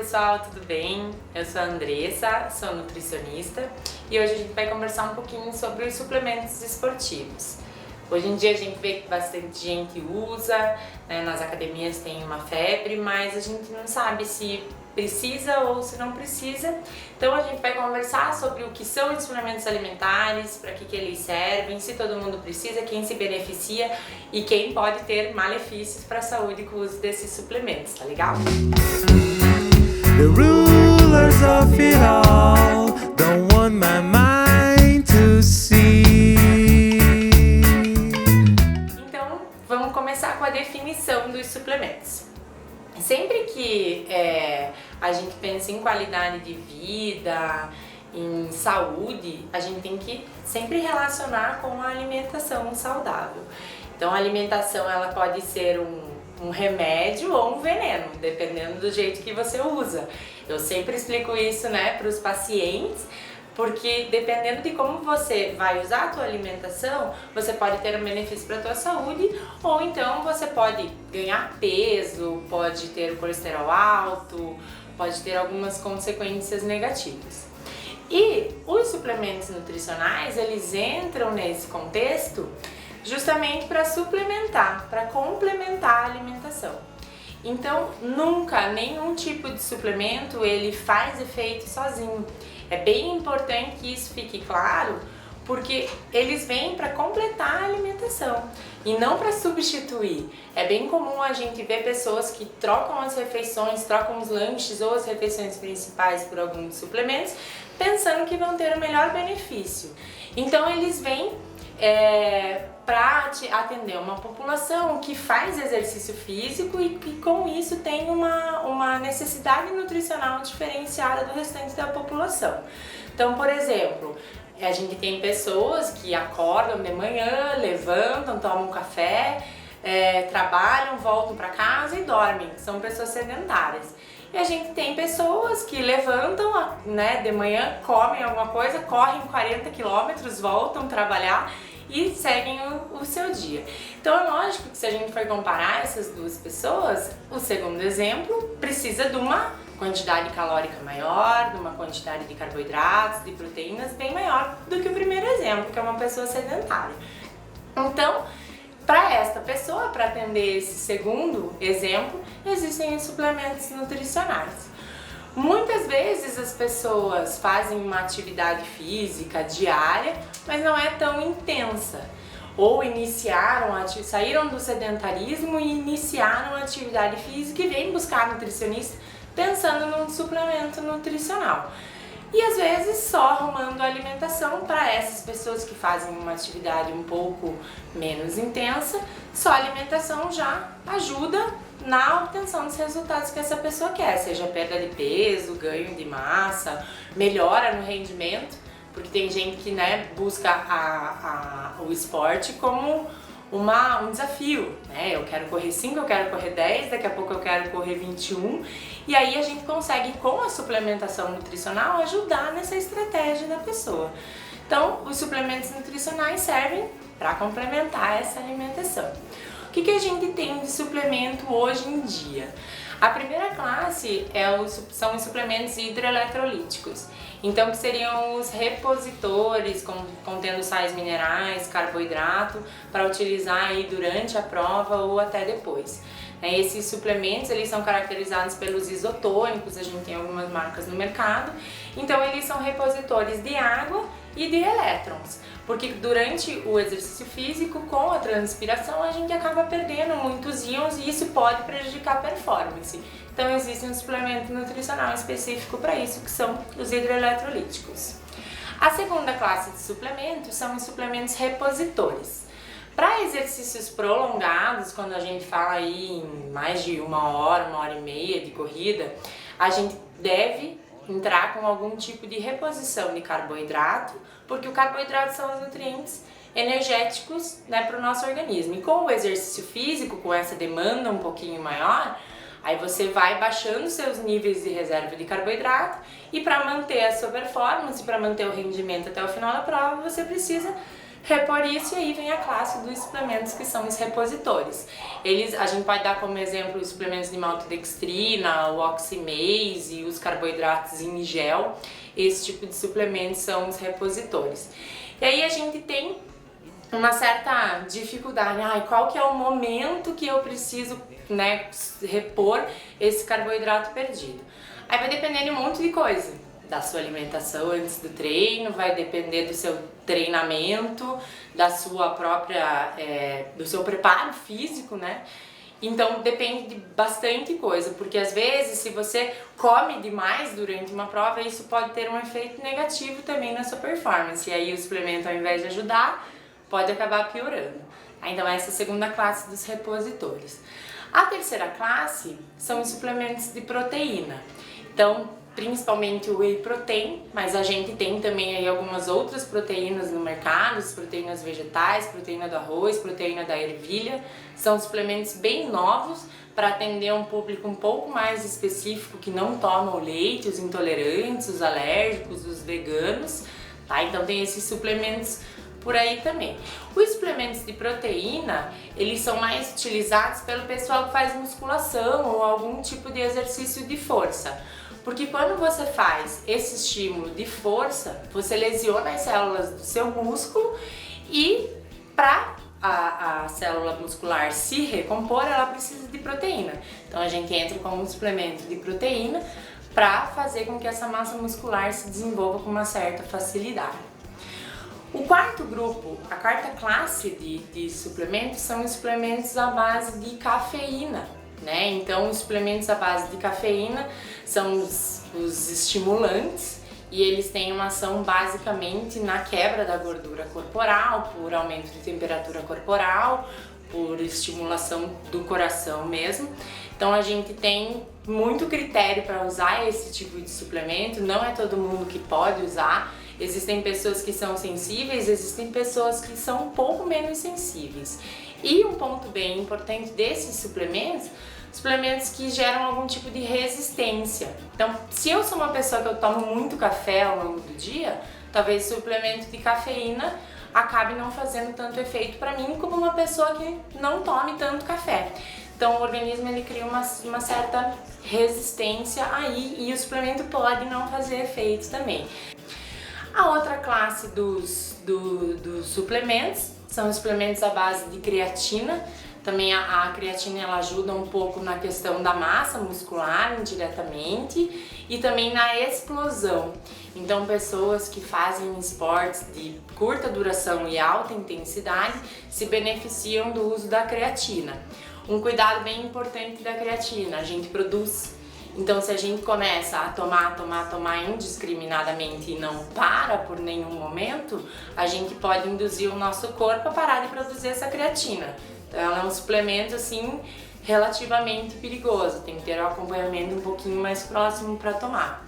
pessoal, tudo bem? Eu sou a Andressa, sou nutricionista e hoje a gente vai conversar um pouquinho sobre os suplementos esportivos. Hoje em dia a gente vê que bastante gente usa, né, nas academias tem uma febre, mas a gente não sabe se precisa ou se não precisa. Então a gente vai conversar sobre o que são os suplementos alimentares, para que eles servem, se todo mundo precisa, quem se beneficia e quem pode ter malefícios para a saúde com o uso desses suplementos, tá legal? The rulers of it all don't want my mind to see. Então, vamos começar com a definição dos suplementos. Sempre que a gente pensa em qualidade de vida, em saúde, a gente tem que sempre relacionar com a alimentação saudável. Então, a alimentação ela pode ser um remédio ou um veneno, dependendo do jeito que você usa. Eu sempre explico isso, né, para os pacientes, porque dependendo de como você vai usar a tua alimentação, você pode ter um benefício para a tua saúde, ou então você pode ganhar peso, pode ter o colesterol alto, pode ter algumas consequências negativas. E os suplementos nutricionais, eles entram nesse contexto justamente para suplementar, para complementar a alimentação. Então, nunca nenhum tipo de suplemento ele faz efeito sozinho. É bem importante que isso fique claro, porque eles vêm para completar a alimentação e não para substituir. É bem comum a gente ver pessoas que trocam as refeições, trocam os lanches ou as refeições principais por alguns suplementos, pensando que vão ter o melhor benefício. Então, eles vêm para atender uma população que faz exercício físico e que com isso tem uma necessidade nutricional diferenciada do restante da população. Então, por exemplo, a gente tem pessoas que acordam de manhã, levantam, tomam um café, trabalham, voltam para casa e dormem, são pessoas sedentárias. E a gente tem pessoas que levantam, né, de manhã, comem alguma coisa, correm 40 quilômetros, voltam trabalhar e seguem o seu dia. Então é lógico que se a gente for comparar essas duas pessoas, o segundo exemplo precisa de uma quantidade calórica maior, de uma quantidade de carboidratos, de proteínas bem maior do que o primeiro exemplo, que é uma pessoa sedentária. Então, para esta pessoa, para atender esse segundo exemplo, existem os suplementos nutricionais. Muitas vezes as pessoas fazem uma atividade física diária, mas não é tão intensa. Ou saíram do sedentarismo e iniciaram a atividade física e vêm buscar nutricionista pensando num suplemento nutricional. E às vezes só arrumando a alimentação para essas pessoas que fazem uma atividade um pouco menos intensa, só a alimentação já ajuda na obtenção dos resultados que essa pessoa quer, seja perda de peso, ganho de massa, melhora no rendimento, porque tem gente que, né, busca o esporte como um desafio, né? Eu quero correr 5, eu quero correr 10, daqui a pouco eu quero correr 21, e aí a gente consegue, com a suplementação nutricional, ajudar nessa estratégia da pessoa. Então, os suplementos nutricionais servem para complementar essa alimentação. O que a gente tem de suplemento hoje em dia? A primeira classe são os suplementos hidroeletrolíticos. Então, que seriam os repositores contendo sais minerais, carboidrato, para utilizar aí durante a prova ou até depois. Esses suplementos eles são caracterizados pelos isotônicos, a gente tem algumas marcas no mercado. Então, eles são repositores de água e de elétrons, porque durante o exercício físico, com a transpiração, a gente acaba perdendo muitos íons e isso pode prejudicar a performance. Então existe um suplemento nutricional específico para isso, que são os hidroeletrolíticos. A segunda classe de suplementos são os suplementos repositores. Para exercícios prolongados, quando a gente fala aí em mais de uma hora e meia de corrida, a gente deve entrar com algum tipo de reposição de carboidrato, porque o carboidrato são os nutrientes energéticos, né, para o nosso organismo. E com o exercício físico, com essa demanda um pouquinho maior, aí você vai baixando seus níveis de reserva de carboidrato e para manter a sua performance, para manter o rendimento até o final da prova, você precisa repor isso, e aí vem a classe dos suplementos que são os repositores. A gente pode dar como exemplo os suplementos de maltodextrina, o oximase, os carboidratos em gel. Esse tipo de suplementos são os repositores. E aí a gente tem uma certa dificuldade, qual que é o momento que eu preciso, né, repor esse carboidrato perdido? Aí vai depender de um monte de coisa, da sua alimentação antes do treino, vai depender do seu treinamento, da sua própria, do seu preparo físico, né? Então depende de bastante coisa, porque às vezes se você come demais durante uma prova, isso pode ter um efeito negativo também na sua performance, e aí o suplemento, ao invés de ajudar, pode acabar piorando. Então essa é a segunda classe dos repositores. A terceira classe são os suplementos de proteína. Então, principalmente o whey protein, mas a gente tem também aí algumas outras proteínas no mercado, as proteínas vegetais, proteína do arroz, proteína da ervilha. São suplementos bem novos para atender um público um pouco mais específico que não toma o leite, os intolerantes, os alérgicos, os veganos, tá? Então tem esses suplementos por aí também. Os suplementos de proteína, eles são mais utilizados pelo pessoal que faz musculação ou algum tipo de exercício de força. Porque quando você faz esse estímulo de força, você lesiona as células do seu músculo, e para a célula muscular se recompor, ela precisa de proteína. Então a gente entra com um suplemento de proteína para fazer com que essa massa muscular se desenvolva com uma certa facilidade. O quarto grupo, a quarta classe de suplementos são os suplementos à base de cafeína, né? Então os suplementos à base de cafeína são os estimulantes, e eles têm uma ação basicamente na quebra da gordura corporal, por aumento de temperatura corporal, por estimulação do coração mesmo. Então a gente tem muito critério para usar esse tipo de suplemento, não é todo mundo que pode usar. Existem pessoas que são sensíveis, existem pessoas que são um pouco menos sensíveis. E um ponto bem importante desses suplementos que geram algum tipo de resistência. Então, se eu sou uma pessoa que eu tomo muito café ao longo do dia, talvez o suplemento de cafeína acabe não fazendo tanto efeito para mim como uma pessoa que não tome tanto café. Então o organismo ele cria uma certa resistência aí, e o suplemento pode não fazer efeito também. A outra classe dos suplementos são os suplementos à base de creatina. Também a creatina ela ajuda um pouco na questão da massa muscular indiretamente, e também na explosão. Então pessoas que fazem esportes de curta duração e alta intensidade se beneficiam do uso da creatina. Um cuidado bem importante da creatina, a gente produz. Então se a gente começa a tomar indiscriminadamente e não para por nenhum momento, a gente pode induzir o nosso corpo a parar de produzir essa creatina. Então ela é um suplemento assim relativamente perigoso, tem que ter um acompanhamento um pouquinho mais próximo para tomar.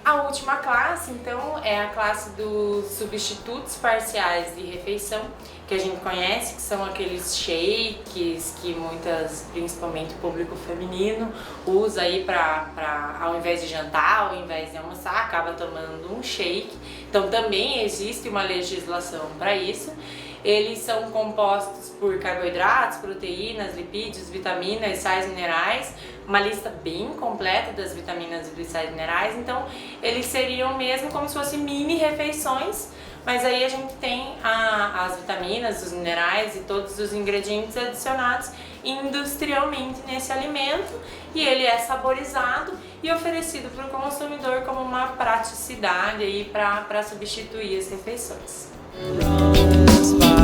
A última classe, então, é a classe dos substitutos parciais de refeição, que a gente conhece, que são aqueles shakes que muitas, principalmente o público feminino, usa aí para ao invés de jantar, ao invés de almoçar, acaba tomando um shake. Então também existe uma legislação para isso. Eles são compostos por carboidratos, proteínas, lipídios, vitaminas, sais minerais, uma lista bem completa das vitaminas e sais minerais. Então eles seriam mesmo como se fossem mini refeições, mas aí a gente tem as vitaminas, os minerais e todos os ingredientes adicionados industrialmente nesse alimento, e ele é saborizado e oferecido para o consumidor como uma praticidade aí para substituir as refeições. Runs by